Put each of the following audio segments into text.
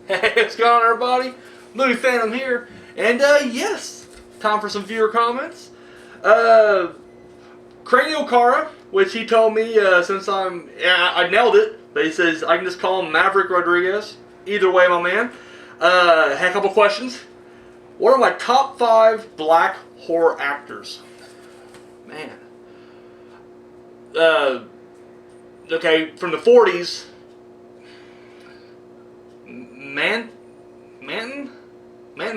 Hey, what's going on, everybody? Movie Phantom here, and yes, time for some viewer comments. Cranial Cara, which he told me since I nailed it, but he says I can just call him Maverick Rodriguez. Either way, my man. Had a couple questions. What are my top 5 black horror actors? Man. Okay, from the 40s. Manton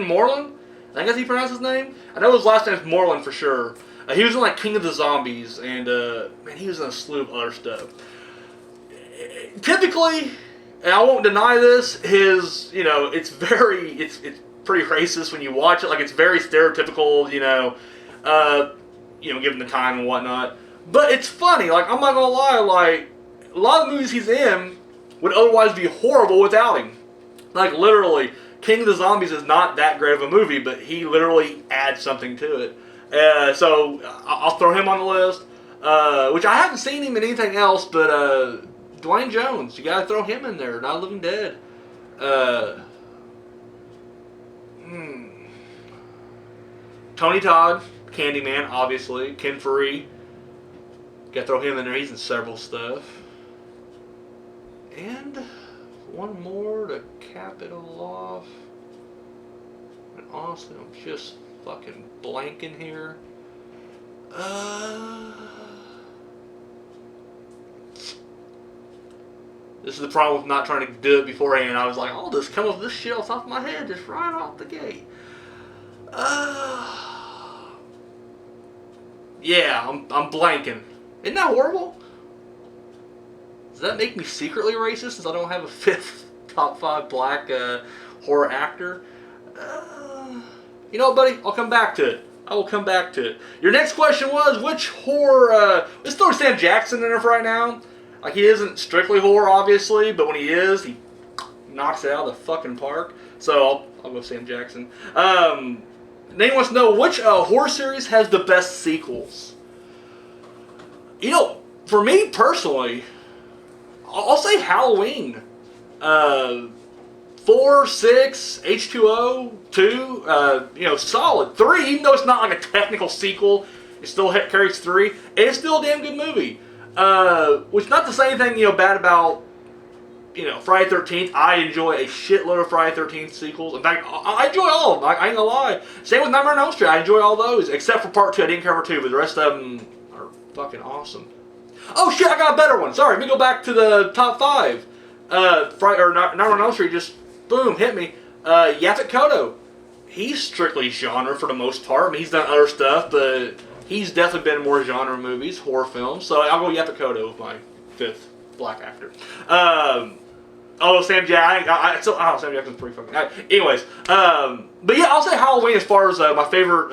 Moreland? I think that's how you pronounce his name. I know his last name's Moreland for sure. He was in like King of the Zombies, and man, he was in a slew of other stuff. Typically, and I won't deny this, it's pretty racist when you watch it. Like, it's very stereotypical, given the time and whatnot. But it's funny. Like, I'm not gonna lie. Like, a lot of the movies he's in would otherwise be horrible without him. Like, literally, King of the Zombies is not that great of a movie, but he literally adds something to it. So I'll throw him on the list. Which I haven't seen him in anything else, but Dwayne Jones, you gotta throw him in there. Not Living Dead. Tony Todd, Candyman, obviously. Ken Faree, gotta throw him in there. He's in several stuff. And one more to cap it all off. And honestly, I'm just fucking blanking here. This is the problem with not trying to do it beforehand. I was like, I'll just come up with this shit off the top of my head, just right off the gate. Yeah, I'm blanking. Isn't that horrible? Does that make me secretly racist since I don't have a 5th top 5 black horror actor? You know what, buddy? I'll come back to it. I will come back to it. Your next question was, which horror... let's throw Sam Jackson in there for right now. Like, he isn't strictly horror, obviously, but when he is, he knocks it out of the fucking park. So, I'll go Sam Jackson. Nate wants to know, which horror series has the best sequels? You know, for me personally, I'll say Halloween. 4, 6, H2O, 2, solid. 3, even though it's not like a technical sequel, it still carries 3. It's still a damn good movie. Which, not to say anything, bad about, Friday 13th. I enjoy a shitload of Friday 13th sequels. In fact, I enjoy all of them. I ain't gonna lie. Same with Nightmare on Elm Street. I enjoy all those, except for Part 2. I didn't care for 2, but the rest of them are fucking awesome. Oh shit, I got a better one. Sorry, let me go back to the top 5. Nightmare on Elm Street just, boom, hit me. Yaphet Kotto. He's strictly genre for the most part. I mean, he's done other stuff, but he's definitely been in more genre movies, horror films. So I'll go Yaphet Kotto with my 5th black actor. Sam Jackson. Sam Jackson's pretty fucking. Anyways, but yeah, I'll say Halloween as far as my favorite,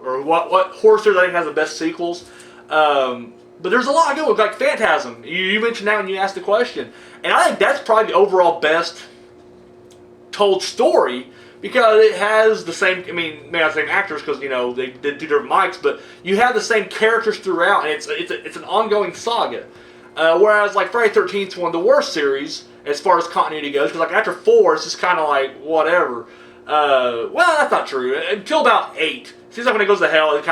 or what horror series I think has the best sequels. But there's a lot of good ones, like Phantasm. You mentioned that when you asked the question, and I think that's probably the overall best told story. Because it has the same, maybe not the same actors because, they did 2 different mics, but you have the same characters throughout, and it's an ongoing saga. Whereas, like, Friday 13th is one of the worst series as far as continuity goes, because, like, after 4, it's just kind of like, whatever. Well, that's not true. Until about 8. Seems like when it goes to hell, the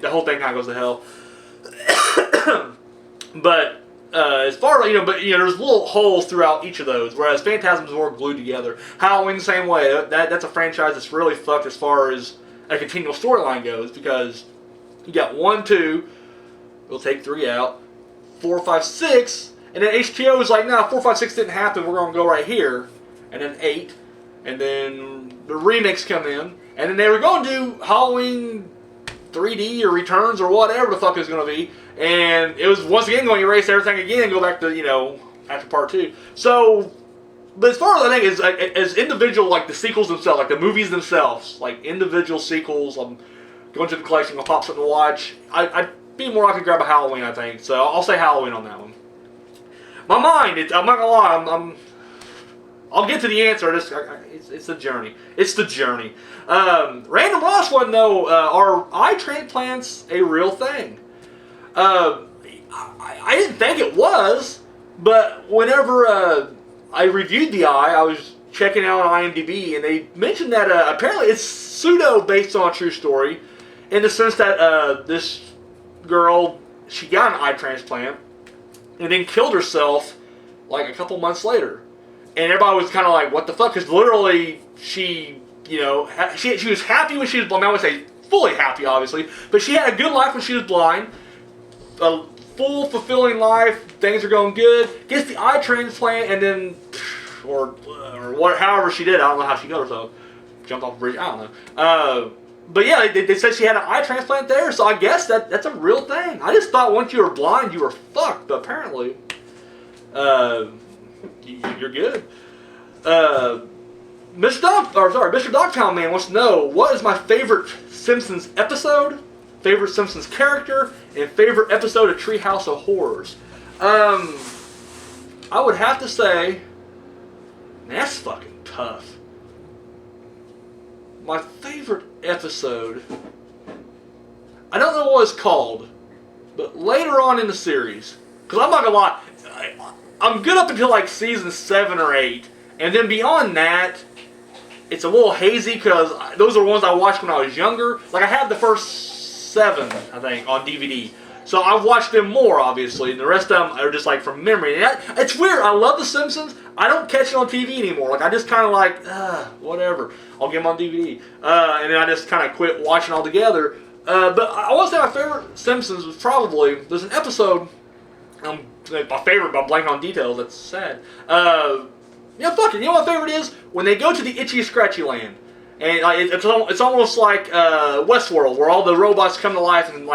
whole thing kind of goes to hell. But... as far as, there's little holes throughout each of those, whereas Phantasm's more glued together. Halloween, the same way. That's a franchise that's really fucked as far as a continual storyline goes, because you got 1, 2, we'll take 3 out, 4, 5, 6, and then H2O is like, nah, 4, 5, 6 didn't happen, we're going to go right here, and then 8, and then the remakes come in, and then they were going to do Halloween 3D or Returns or whatever the fuck it was going to be, and it was once again going to erase everything again and go back to, after Part 2. So, but as far as I think, as individual, like the sequels themselves, like the movies themselves, like individual sequels, I'm going to the collection, I'll pop something to watch, I'd be more likely to grab a Halloween, I think. So I'll say Halloween on that one. My mind, I'm not going to lie, I'll get to the answer. It's the journey. It's the journey. Random Ross wanted to know, are eye transplants a real thing? I didn't think it was, but whenever I reviewed the eye, I was checking out on IMDb, and they mentioned that apparently it's pseudo based on a true story, in the sense that this girl, she got an eye transplant and then killed herself like a couple months later, and everybody was kind of like, "What the fuck?" Because literally, she was happy when she was blind. I would say fully happy, obviously, but she had a good life when she was blind, a full, fulfilling life. Things are going good. Gets the eye transplant, and then, or what, however she did, I don't know how she got herself. Jumped off a bridge, I don't know. But yeah, they said she had an eye transplant there, so I guess that's a real thing. I just thought once you were blind, you were fucked, but apparently, you're good. Mr. Dogtown Man wants to know, what is my favorite Simpsons episode, favorite Simpsons character, and favorite episode of Treehouse of Horrors? I would have to say, man, that's fucking tough. My favorite episode, I don't know what it's called, but later on in the series, because I'm not gonna lie, I'm good up until like season 7 or 8, and then beyond that, it's a little hazy because those are ones I watched when I was younger. Like I have the first 7, I think, on DVD. So I've watched them more, obviously, and the rest of them are just like from memory. And it's weird. I love The Simpsons. I don't catch it on TV anymore. Like I just kind of like, whatever. I'll get them on DVD, and then I just kind of quit watching altogether. But I want to say my favorite Simpsons was probably, there's an episode. My favorite, but I'm blanking on details. That's sad. Fuck it. You know what my favorite is? When they go to the Itchy Scratchy Land. And it's almost like Westworld, where all the robots come to life and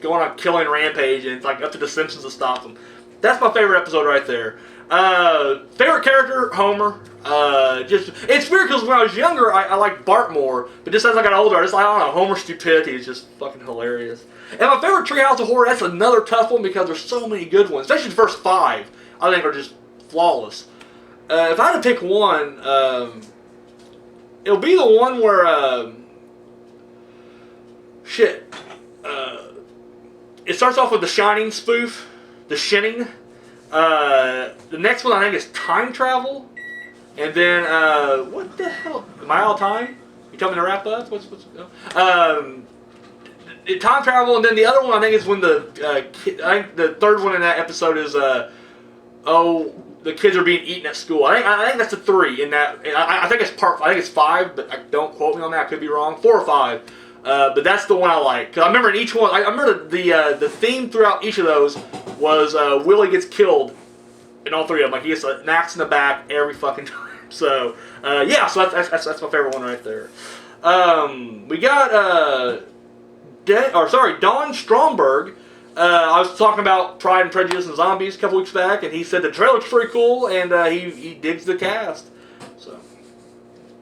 go on a killing rampage, and it's like up to the Simpsons to stop them. That's my favorite episode right there. Favorite character, Homer. It's weird because when I was younger, I liked Bart more, but just as I got older, I don't know, Homer's stupidity is just fucking hilarious. And my favorite Treehouse of Horror, that's another tough one because there's so many good ones, especially the first 5. I think are just flawless. If I had to pick one, it'll be the one where, it starts off with the Shining spoof, The Shining. The next one I think is Time Travel. And then, what the hell? Am I out of time? You tell me to wrap up? Time Travel, and then the other one I think is when I think the third one in that episode is, the kids are being eaten at school. I think that's the 3 in that. I think it's 5, but don't quote me on that. I could be wrong. 4 or 5. But that's the one I like. Because I remember in each one, I remember the theme throughout each of those was Willie gets killed in all 3 of them. Like he gets an axe in the back every fucking time. So so that's my favorite one right there. We got Don Stromberg. I was talking about Pride and Prejudice and Zombies a couple weeks back, and he said the trailer looks pretty cool, and he digs the cast. So,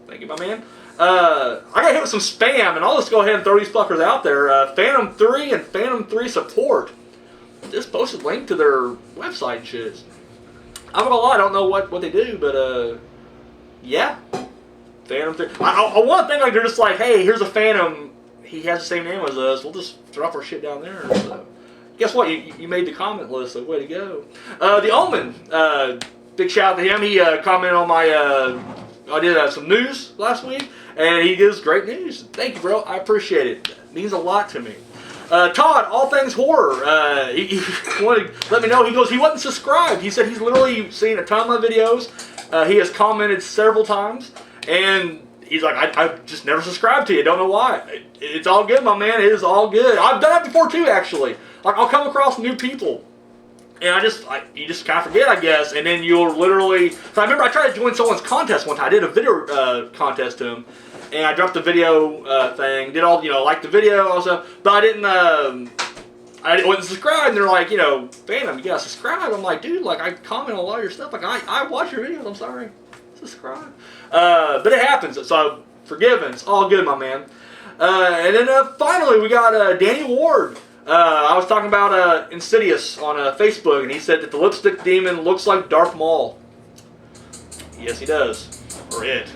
thank you, my man. I got hit with some spam, and I'll just go ahead and throw these fuckers out there. Phantom 3 and Phantom 3 support just posted a link to their website and shit. I'm not gonna lie, I don't know what they do, but yeah. Phantom 3. I want to think like they're just like, hey, here's a Phantom. He has the same name as us. We'll just drop our shit down there. So. Guess what? You made the comment list, so way to go. The Omen, big shout out to him. He commented on my, I did some news last week, and he gives great news. Thank you, bro. I appreciate it. It means a lot to me. Todd, All Things Horror, he wanted to let me know. He goes, he wasn't subscribed. He said he's literally seen a ton of my videos. He has commented several times, and he's like, I just never subscribed to you. Don't know why. It's all good, my man. It is all good. I've done that before, too, actually. Like, I'll come across new people, and you just kind of forget, I guess, and then you'll literally, so I remember I tried to join someone's contest one time. I did a video contest to him, and I dropped the video thing, did all, like the video also, but I wasn't subscribed, and they're like, Phantom, you gotta subscribe. I'm like, dude, I comment on a lot of your stuff, I watch your videos, I'm sorry, subscribe. But it happens, so forgiven, it's all good, my man. And then finally, we got Danny Ward. I was talking about Insidious on Facebook, and he said that the lipstick demon looks like Darth Maul. Yes, he does. Or it.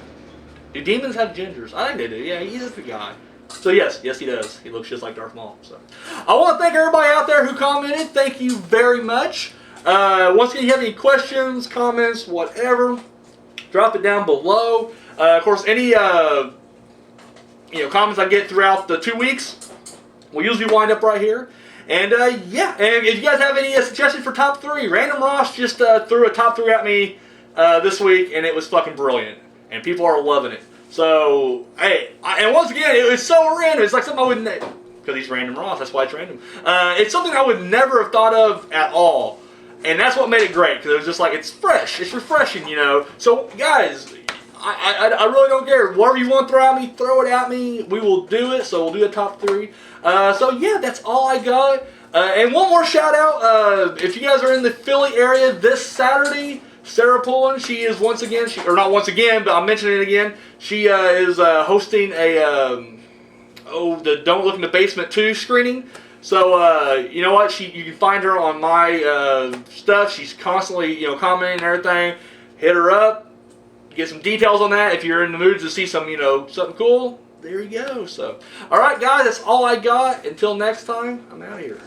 Do demons have gingers? I think they do. Yeah, he's just a guy. So yes, he does. He looks just like Darth Maul. So I want to thank everybody out there who commented. Thank you very much. Once again, if you have any questions, comments, whatever, drop it down below. Of course, any comments I get throughout the 2 weeks will usually wind up right here. And yeah, and if you guys have any suggestions for top 3, Random Ross just threw a top 3 at me this week, and it was fucking brilliant, and people are loving it. So hey, and once again, it's so random. It's like something I wouldn't, because he's Random Ross. That's why it's random. It's something I would never have thought of at all, and that's what made it great. Because it was just like, it's fresh, it's refreshing, So guys, I really don't care. Whatever you want to throw at me, throw it at me. We will do it. So we'll do a top 3. So yeah, that's all I got. And one more shout out. If you guys are in the Philly area this Saturday, Sarah Pullen, she is once again, or not once again, but I'm mentioning it again. She is hosting a the Don't Look in the Basement 2 screening. So you know what? You can find her on my stuff. She's constantly commenting and everything. Hit her up. Get some details on that if you're in the mood to see some, something cool. There you go. So, all right, guys, that's all I got. Until next time, I'm out of here.